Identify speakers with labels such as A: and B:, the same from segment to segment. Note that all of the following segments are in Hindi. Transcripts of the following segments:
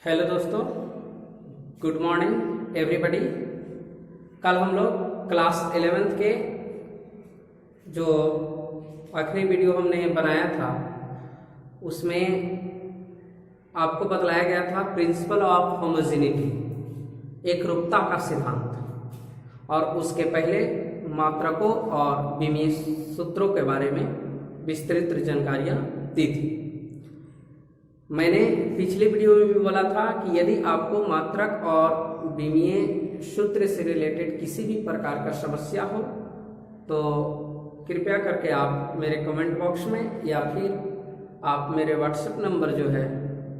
A: हेलो दोस्तों, गुड मॉर्निंग एवरीबॉडी। कल हम लोग क्लास 11th के जो आखिरी वीडियो हमने बनाया था उसमें आपको बतलाया गया था प्रिंसिपल ऑफ होमोजेनिटी, एकरूपता का सिद्धांत, और उसके पहले मात्रकों और विमीय सूत्रों के बारे में विस्तृत जानकारियाँ दी थी। मैंने पिछले वीडियो में भी बोला था कि यदि आपको मात्रक और विमीय सूत्र से रिलेटेड किसी भी प्रकार का समस्या हो तो कृपया करके आप मेरे कमेंट बॉक्स में या फिर आप मेरे व्हाट्सएप नंबर जो है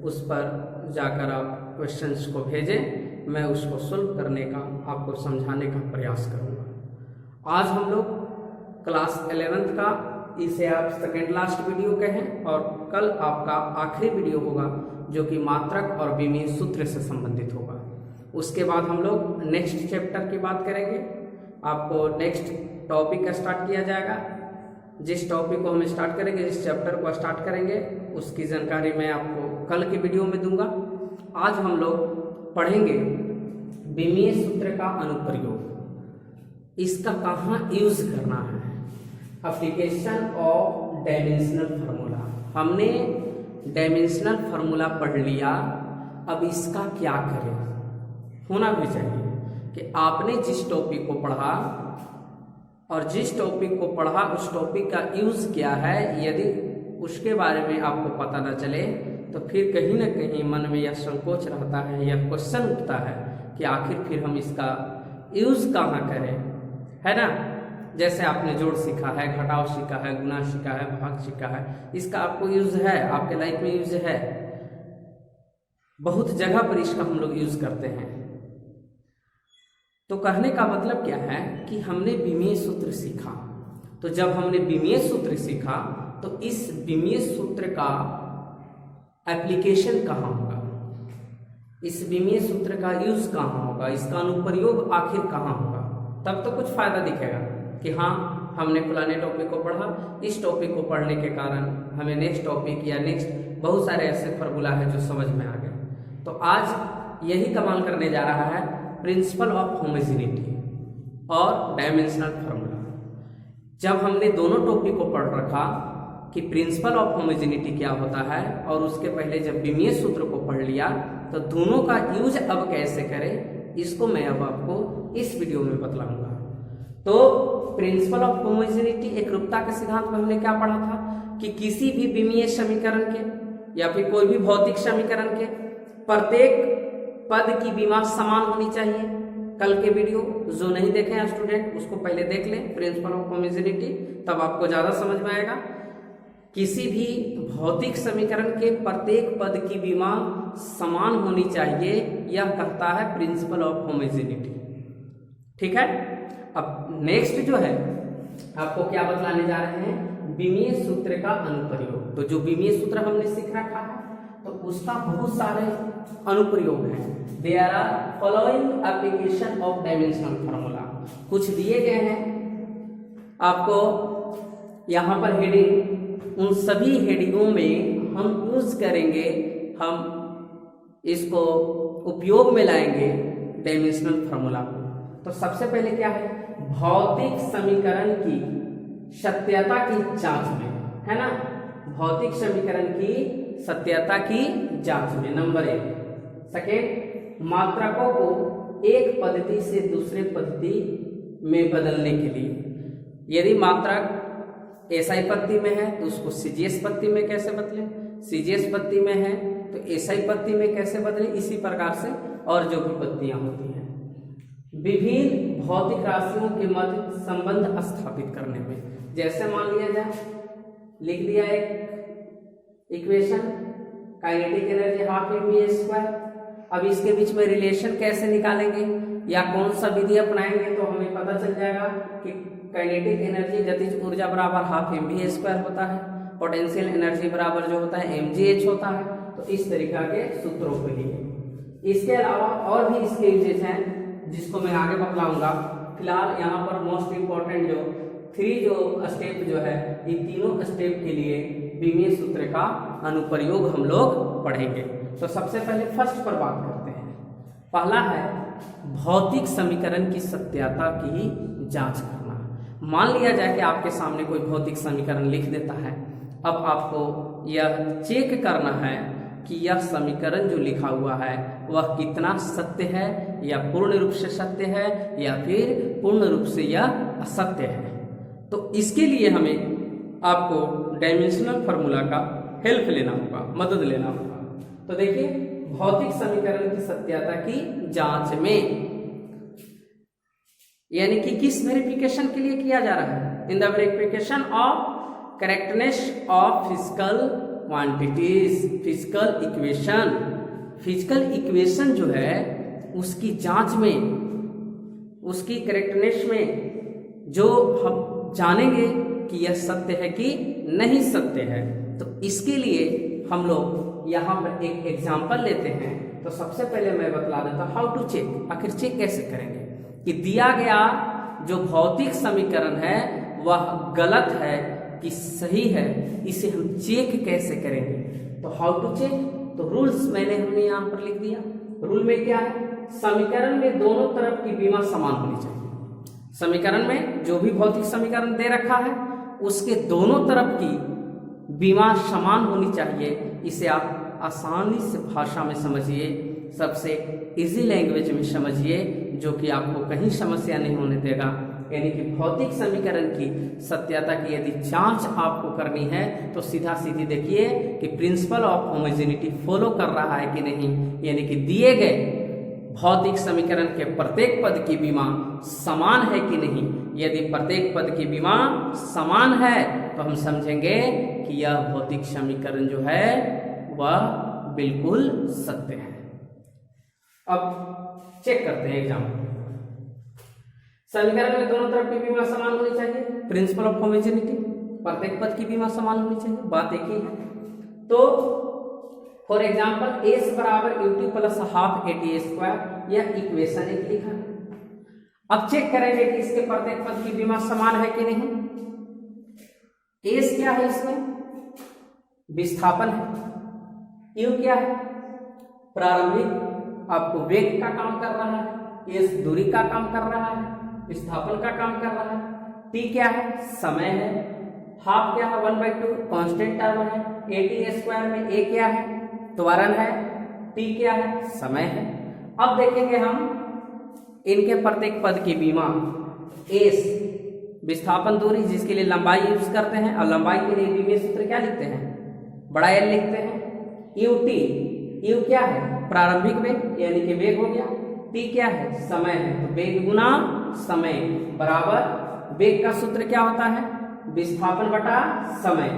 A: उस पर जाकर आप क्वेश्चंस को भेजें, मैं उसको सोल्व करने का, आपको समझाने का प्रयास करूँगा। आज हम लोग क्लास 11th का, इसे आप सेकेंड लास्ट वीडियो कहें, और कल आपका आखिरी वीडियो होगा जो कि मात्रक और विमीय सूत्र से संबंधित होगा। उसके बाद हम लोग नेक्स्ट चैप्टर की बात करेंगे। आपको नेक्स्ट टॉपिक स्टार्ट किया जाएगा। जिस टॉपिक को हम स्टार्ट करेंगे, जिस चैप्टर को स्टार्ट करेंगे, उसकी जानकारी मैं आपको कल के वीडियो में दूंगा। आज हम लोग पढ़ेंगे विमीय सूत्र का अनुप्रयोग, इसका कहाँ यूज करना है, एप्लीकेशन ऑफ डायमेंशनल फार्मूला। हमने डायमेंशनल फार्मूला पढ़ लिया, अब इसका क्या करें। होना भी चाहिए कि आपने जिस टॉपिक को पढ़ा और जिस टॉपिक को पढ़ा उस टॉपिक का यूज क्या है, यदि उसके बारे में आपको पता न चले तो फिर कहीं ना कहीं मन में यह संकोच रहता है, यह क्वेश्चन उठता है कि आखिर फिर हम इसका यूज कहाँ करें, है ना। जैसे आपने जोड़ सीखा है, घटाव सीखा है, गुणा सीखा है, भाग सीखा है, इसका आपको यूज है, आपके लाइफ में यूज है, बहुत जगह पर इसका हम लोग यूज करते हैं। तो कहने का मतलब क्या है कि हमने विमीय सूत्र सीखा, तो जब हमने विमीय सूत्र सीखा तो इस विमीय सूत्र का एप्लीकेशन कहाँ होगा, इस विमीय सूत्र का यूज कहाँ होगा, इसका अनुप्रयोग आखिर कहाँ होगा, तब तो कुछ फायदा दिखेगा कि हाँ हमने फलाने टॉपिक को पढ़ा, इस टॉपिक को पढ़ने के कारण हमें नेक्स्ट टॉपिक या नेक्स्ट बहुत सारे ऐसे फार्मूला है जो समझ में आ गए। तो आज यही कमाल करने जा रहा है प्रिंसिपल ऑफ होमोजेनिटी और डायमेंशनल फार्मूला। जब हमने दोनों टॉपिक को पढ़ रखा कि प्रिंसिपल ऑफ होमोजेनिटी क्या होता है और उसके पहले जब विमीय सूत्र को पढ़ लिया तो दोनों का यूज अब कैसे करें, इसको मैं अब आपको इस वीडियो में बतलाऊंगा। तो प्रिंसिपल ऑफ होमोजेनिटी, एकरूपता के सिद्धांत में हमने क्या पढ़ा था कि किसी भी विमीय समीकरण के या फिर कोई भी भौतिक समीकरण के प्रत्येक पद की विमा समान होनी चाहिए। कल के वीडियो जो नहीं देखे हैं स्टूडेंट उसको पहले देख लें, प्रिंसिपल ऑफ होमोजेनिटी, तब आपको ज्यादा समझ में आएगा। किसी भी भौतिक समीकरण के प्रत्येक पद की विमा समान होनी चाहिए, यह कहता है प्रिंसिपल ऑफ होमोजेनिटी। ठीक है। अब नेक्स्ट जो है आपको क्या बतलाने जा रहे हैं, विमीय सूत्र का अनुप्रयोग। तो जो विमीय सूत्र हमने सीख रखा है तो उसका बहुत सारे अनुप्रयोग हैं। There are following application of dimensional formula. कुछ दिए गए हैं आपको यहाँ पर हेडिंग, उन सभी हेडिंगों में हम यूज करेंगे, हम इसको उपयोग में लाएंगे डायमेंशनल फार्मूला। तो सबसे पहले क्या है, भौतिक समीकरण की सत्यता की जांच में, है ना, भौतिक समीकरण की सत्यता की जांच में नंबर 1। सेकेंड, मात्रकों को एक पद्धति से दूसरे पद्धति में बदलने के लिए, यदि मात्रक एसआई पद्धति में है तो उसको सीजीएस पद्धति में कैसे बदले, सीजीएस पद्धति में है तो एसआई पद्धति में कैसे बदले, इसी प्रकार से और जो भी पद्धतियां होती हैं। विभिन्न भौतिक राशियों के मध्य संबंध स्थापित करने में, जैसे मान लिया जाए, लिख दिया एक equation, kinetic energy half mv²। अब इसके बीच में रिलेशन कैसे निकालेंगे या कौन सा विधि अपनाएंगे तो हमें पता चल जाएगा कि काइनेटिक एनर्जी गतिज ऊर्जा बराबर हाफ mv² होता है, पोटेंशियल एनर्जी बराबर जो होता है mgh होता है। तो इस तरीका के सूत्रों के लिए, इसके अलावा और भी इसके यूजेज हैं जिसको मैं आगे बतलाऊंगा। फिलहाल यहाँ पर मोस्ट इम्पोर्टेंट जो 3 जो स्टेप जो है, इन तीनों स्टेप के लिए विमीय सूत्र का अनुप्रयोग हम लोग पढ़ेंगे। तो सबसे पहले फर्स्ट पर बात करते हैं। पहला है भौतिक समीकरण की सत्यता की जांच करना। मान लिया जाए कि आपके सामने कोई भौतिक समीकरण लिख देता है, अब आपको यह चेक करना है कि यह समीकरण जो लिखा हुआ है वह कितना सत्य है, या पूर्ण रूप से सत्य है, या फिर पूर्ण रूप से यह असत्य है। तो इसके लिए हमें आपको डायमेंशनल फॉर्मूला का हेल्प लेना होगा, मदद लेना होगा। तो देखिए, भौतिक समीकरण की सत्यता की जांच में यानी कि किस वेरिफिकेशन के लिए किया जा रहा है? In the verification of correctness of physical quantities, physical equation. Physical equation जो है उसकी जांच में, उसकी करेक्टनेस में जो हम जानेंगे कि यह सत्य है कि नहीं सत्य है। तो इसके लिए हम लोग यहाँ पर एक एग्जाम्पल लेते हैं। तो सबसे पहले मैं बतला देता हूँ हाउ टू चेक। आखिर चेक कैसे करेंगे कि दिया गया जो भौतिक समीकरण है वह गलत है कि सही है, इसे हम चेक कैसे करेंगे? तो हाउ टू चेक, तो रूल्स हमने यहाँ पर लिख दिया। रूल में क्या है? समीकरण में दोनों तरफ की विमा समान होनी चाहिए। समीकरण में जो भी भौतिक समीकरण दे रखा है उसके दोनों तरफ की विमा समान होनी चाहिए। इसे आप आसानी से भाषा में समझिए, सबसे इजी लैंग्वेज में समझिए, जो कि आपको कहीं समस्या नहीं होने देगा। यानी कि भौतिक समीकरण की सत्यता की यदि जांच आपको करनी है तो सीधा सीधी देखिए कि प्रिंसिपल ऑफ होमोजेनिटी फॉलो कर रहा है कि नहीं। यानी कि दिए गए भौतिक समीकरण के प्रत्येक पद की विमा समान है कि नहीं। यदि प्रत्येक पद की विमा समान है तो हम समझेंगे कि यह भौतिक समीकरण जो है वह बिल्कुल सत्य है। अब चेक करते हैं एग्जाम्पल। समीकरण में दोनों तरफ की विमा समान होनी चाहिए, प्रिंसिपल ऑफ होमोजेनिटी, प्रत्येक पद की विमा समान होनी चाहिए, बात एक ही है। तो फॉर एग्जाम्पल एस बराबर ut plus half at square, यह इक्वेशन एक लिखा। अब चेक करेंगे कि इसके प्रत्येक पद की विमा समान है कि नहीं। एस क्या है? इसमें विस्थापन है। यू क्या है? प्रारंभिक आपको वेग का काम कर रहा है। एस दूरी का काम कर रहा है, विस्थापन का काम कर रहा है। टी क्या है? समय है। हाफ क्या है? 1/2 कांस्टेंट टर्म है। at स्क्वायर में a क्या है? त्वरण है। t क्या है? समय है। अब देखेंगे हम इनके प्रत्येक पद की विमा। एस विस्थापन दूरी जिसके लिए लंबाई यूज करते हैं, और लंबाई के लिए विमीय सूत्र क्या लिखते हैं? बड़ा एल लिखते हैं। ut, यू क्या है? प्रारंभिक वेग यानी कि वेग हो गया। टी क्या है? समय है। तो वेग गुना समय बराबर वेग का सूत्र क्या होता है? विस्थापन बटा समय।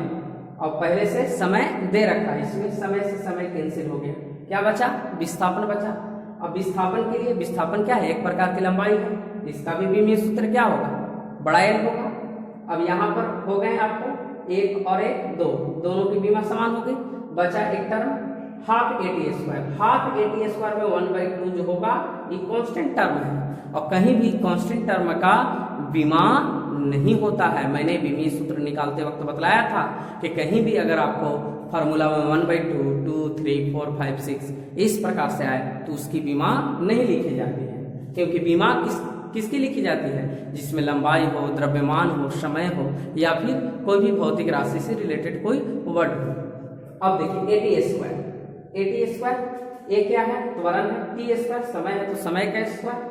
A: और पहले से समय दे रखा है, इसमें समय से समय कैंसिल हो गया, क्या बचा? विस्थापन बचा। अब विस्थापन के लिए, विस्थापन क्या है? एक प्रकार की लंबाई है, इसका भी विमीय सूत्र क्या होगा? बड़ा एल होगा। अब यहाँ पर हो गए आपको एक और एक दो, दोनों की विमा समान हो गई। बचा एक term half at square. Half at square में 1/2 जो होगा ये कांस्टेंट टर्म है, और कहीं भी कांस्टेंट टर्म का विमा नहीं होता है। मैंने विमीय सूत्र निकालते वक्त बतलाया था कि कहीं भी अगर आपको फार्मूला में 1/2, 2, 3, 4, 5, 6 इस प्रकार से आए तो उसकी विमा नहीं लिखी जाती है, क्योंकि विमा किसकी लिखी जाती है? जिसमें लंबाई हो, द्रव्यमान हो, समय हो, या फिर कोई भी भौतिक राशि से रिलेटेड कोई वर्ड हो। अब देखिए at स्क्वायर, at स्क्वायर ए क्या है? त्वरण है। t स्क्वायर समय है, तो समय का स्क्वायर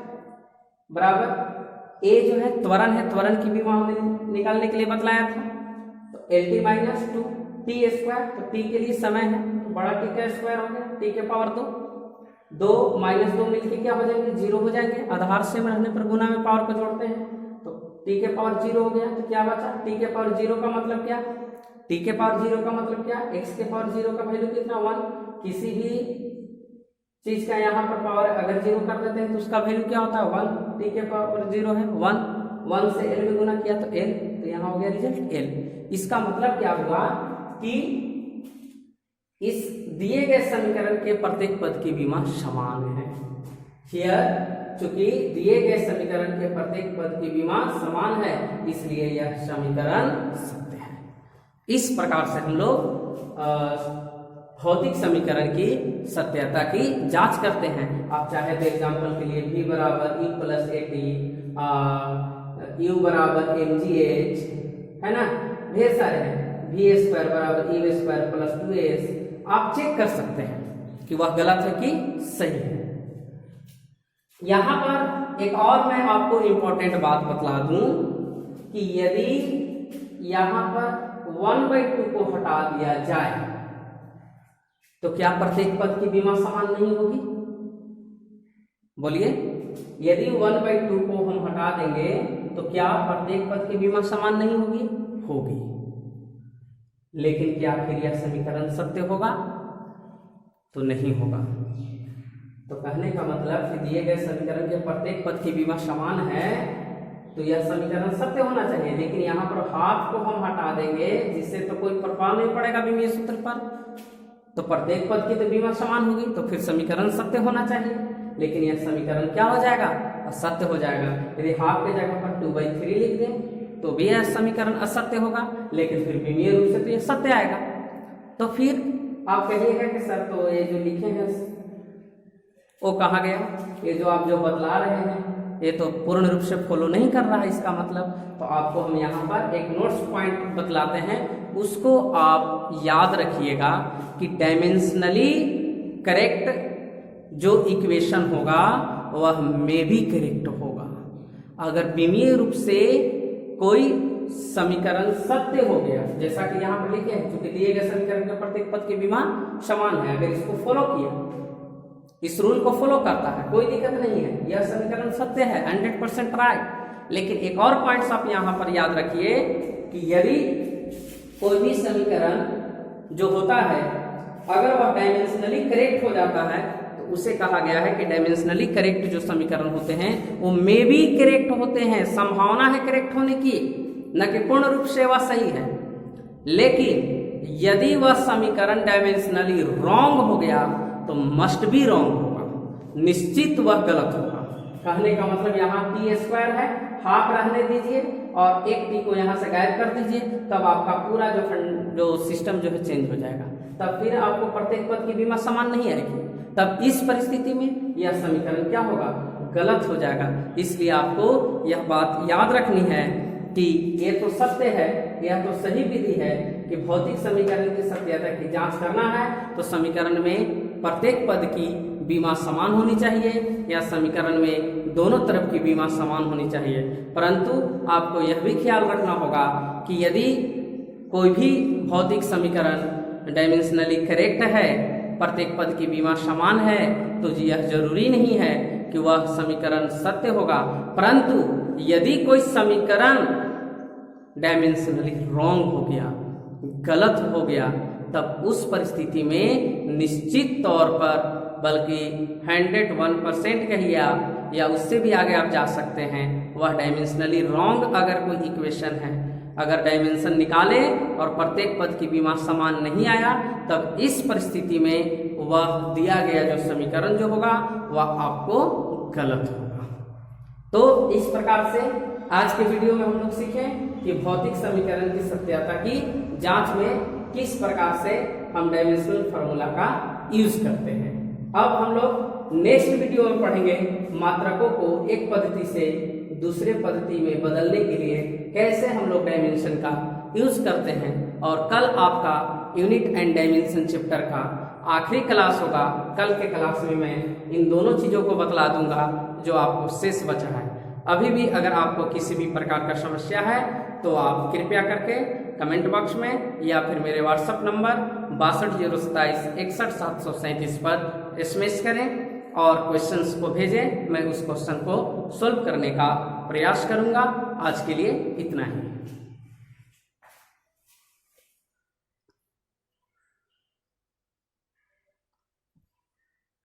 A: बराबर ए जो है त्वरण है, त्वरण की विमा हमने निकालने के लिए बतलाया था। तो lt माइनस 2 टी स्क्वायर, तो टी के लिए समय है, तो बड़ा टी का स्क्वायर हो गया, टी के पावर 2 माइनस 2 मिलके क्या हो जाएंगे? 0 हो जाएंगे। आधार से रहने पर गुना में पावर को जोड़ते हैं, तो टी के पावर 0 हो गया। तो क्या बचा? टी के पावर 0 का मतलब क्या? टी के पावर 0 का मतलब क्या? x के पावर 0 का वैल्यू कितना? 1। किसी भी चीज का यहाँ पर पावर अगर 0 कर देते हैं तो उसका वैल्यू क्या होता है? 1। टी के पावर 0 है 1 से l में गुना किया तो l, तो यहाँ हो गया रिजल्ट l। इसका मतलब क्या हुआ कि इस दिए गए समीकरण के प्रत्येक पद की विमा समान है। हियर चूंकि दिए गए समीकरण के प्रत्येक पद की विमा समान है, इसलिए यह समीकरण सत्य है। इस प्रकार से हम लोग भौतिक समीकरण की सत्यता की जांच करते हैं। आप चाहे तो एग्जाम्पल के लिए v बराबर e plus A T, u बराबर mgh, है ना, ढेर सारे हैं, वी स्क्वायर बराबर ई स्क्वायर प्लस 2s, आप चेक कर सकते हैं कि वह गलत है कि सही है। यहां पर एक और मैं आपको इंपॉर्टेंट बात बतला दूं कि यदि यहां पर 1/2 को हटा दिया जाए तो क्या प्रत्येक पद की विमा समान नहीं होगी? बोलिए, यदि 1/2 को हम हटा देंगे तो क्या प्रत्येक पद की विमा समान नहीं होगी? होगी। लेकिन क्या फिर यह समीकरण सत्य होगा? तो नहीं होगा। तो कहने का मतलब कि दिए गए समीकरण के प्रत्येक पद की विमा समान है तो यह समीकरण सत्य होना चाहिए, लेकिन यहाँ पर हाफ को हम हटा देंगे जिससे तो कोई प्रभाव नहीं पड़ेगा विमीय सूत्र पर, तो प्रत्येक पद की तो विमा समान होगी, तो फिर समीकरण सत्य होना चाहिए। लेकिन यह समीकरण क्या हो जाएगा? असत्य हो जाएगा। यदि हाफ के जगह पर 2/3 लिख दें तो भी यह समीकरण असत्य होगा, लेकिन फिर विमीय रूप से तो यह सत्य आएगा। तो फिर आप कहिएगा कि सर तो ये जो लिखे हैं वो कहाँ गया, ये जो आप जो बतला रहे हैं ये तो पूर्ण रूप से फॉलो नहीं कर रहा है, इसका मतलब। तो आपको हम यहाँ पर एक नोट्स पॉइंट बतलाते हैं, उसको आप याद रखिएगा कि डायमेंशनली करेक्ट जो इक्वेशन होगा वह में भी करेक्ट होगा। अगर विमीय रूप से कोई समीकरण सत्य हो गया, जैसा कि यहाँ पर लिखे हैं, चूंकि दिए गए समीकरण के प्रत्येक पद की विमा समान है, अगर इसको फॉलो किया, इस रूल को फॉलो करता है, कोई दिक्कत नहीं है, यह समीकरण सत्य है, 100% राइट। लेकिन एक और पॉइंट्स आप यहाँ पर याद रखिए कि यदि कोई भी समीकरण जो होता है अगर वह डायमेंशनली करेक्ट हो जाता है तो उसे कहा गया है कि डायमेंशनली करेक्ट जो समीकरण होते हैं वो में भी करेक्ट होते हैं, संभावना है करेक्ट होने की, न कि पूर्ण रूप से वह सही है। लेकिन यदि वह समीकरण डायमेंशनली रॉन्ग हो गया तो मस्ट बी रॉन्ग होगा, निश्चित वह गलत होगा। कहने का मतलब यहाँ टी स्क्वायर है, हाफ रहने दीजिए और एक टी को यहाँ से गायब कर दीजिए, तब आपका पूरा जो सिस्टम जो है चेंज हो जाएगा। तब फिर आपको प्रत्येक पद की विमा समान नहीं आएगी, तब इस परिस्थिति में यह समीकरण क्या होगा? गलत हो जाएगा। इसलिए आपको यह बात याद रखनी है कि ये तो सत्य है, यह तो सही विधि है कि भौतिक समीकरण की सत्यता की जांच करना है तो समीकरण में प्रत्येक पद की विमा समान होनी चाहिए या समीकरण में दोनों तरफ की विमा समान होनी चाहिए। परंतु आपको यह भी ख्याल रखना होगा कि यदि कोई भी भौतिक समीकरण डायमेंशनली करेक्ट है, प्रत्येक पद की विमा समान है, तो यह जरूरी नहीं है कि वह समीकरण सत्य होगा। परंतु यदि कोई समीकरण डायमेंशनली रॉन्ग हो गया, गलत हो गया, तब उस परिस्थिति में निश्चित तौर पर, बल्कि 101% कहिए या उससे भी आगे आप जा सकते हैं, वह डायमेंशनली रॉन्ग अगर कोई इक्वेशन है, अगर डायमेंशन निकाले और प्रत्येक पद की विमा समान नहीं आया, तब इस परिस्थिति में वह दिया गया जो समीकरण जो होगा वह आपको गलत होगा। तो इस प्रकार से आज के वीडियो में हम लोग सीखें कि भौतिक समीकरण की सत्यता की जांच में किस प्रकार से हम डायमेंशनल फार्मूला का यूज करते हैं। अब हम लोग नेक्स्ट वीडियो में पढ़ेंगे मात्रकों को एक पद्धति से दूसरे पद्धति में बदलने के लिए कैसे हम लोग डायमेंशन का यूज करते हैं। और कल आपका यूनिट एंड डायमेंशन चैप्टर का आखिरी क्लास होगा। कल के क्लास में मैं इन दोनों चीज़ों को बतला दूंगा जो आपको शेष बचा है। अभी भी अगर आपको किसी भी प्रकार का समस्या है तो आप कृपया करके कमेंट बॉक्स में या फिर मेरे व्हाट्सएप नंबर 620721 पर एसएमएस करें और क्वेश्चंस को भेजें। मैं उस क्वेश्चन को सॉल्व करने का प्रयास करूंगा। आज के लिए इतना ही।